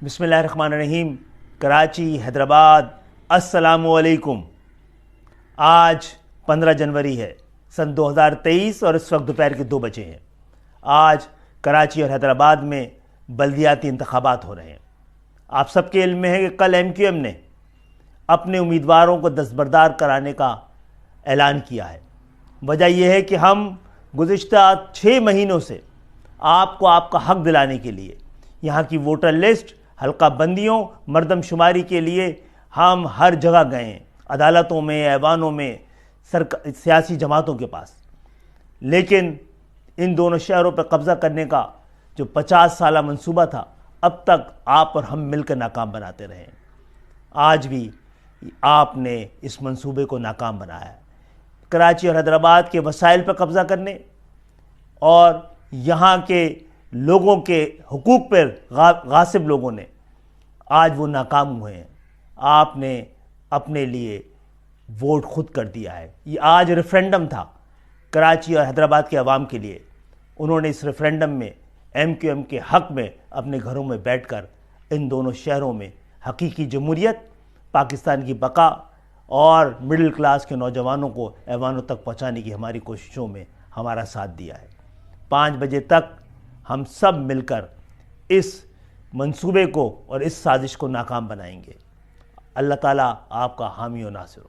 بسم اللہ الرحمن الرحیم۔ کراچی، حیدرآباد، السلام علیکم۔ آج 15 جنوری ہے سن 2023 اور اس وقت دوپہر کے 2 بجے ہیں۔ آج کراچی اور حیدرآباد میں بلدیاتی انتخابات ہو رہے ہیں۔ آپ سب کے علم میں ہے کہ کل MQM نے اپنے امیدواروں کو دستبردار کرانے کا اعلان کیا ہے۔ وجہ یہ ہے کہ ہم گزشتہ 6 مہینوں سے آپ کو آپ کا حق دلانے کے لیے یہاں کی ووٹر لسٹ، حلقہ بندیوں، مردم شماری کے لیے ہم ہر جگہ گئے ہیں، عدالتوں میں، ایوانوں میں، سیاسی جماعتوں کے پاس۔ لیکن ان دونوں شہروں پر قبضہ کرنے کا جو 50 سالہ منصوبہ تھا، اب تک آپ اور ہم مل کر ناکام بناتے رہے ہیں۔ آج بھی آپ نے اس منصوبے کو ناکام بنایا ہے۔ کراچی اور حیدرآباد کے وسائل پر قبضہ کرنے اور یہاں کے لوگوں کے حقوق پر غاصب لوگوں نے آج وہ ناکام ہوئے ہیں۔ آپ نے اپنے لیے ووٹ خود کر دیا ہے۔ یہ آج ریفرینڈم تھا کراچی اور حیدرآباد کے عوام کے لیے۔ انہوں نے اس ریفرینڈم میں MQM کے حق میں اپنے گھروں میں بیٹھ کر ان دونوں شہروں میں حقیقی جمہوریت، پاکستان کی بقا اور مڈل کلاس کے نوجوانوں کو ایوانوں تک پہنچانے کی ہماری کوششوں میں ہمارا ساتھ دیا ہے۔ 5 بجے تک ہم سب مل کر اس منصوبے کو اور اس سازش کو ناکام بنائیں گے۔ اللہ تعالیٰ آپ کا حامی و ناصر ہو۔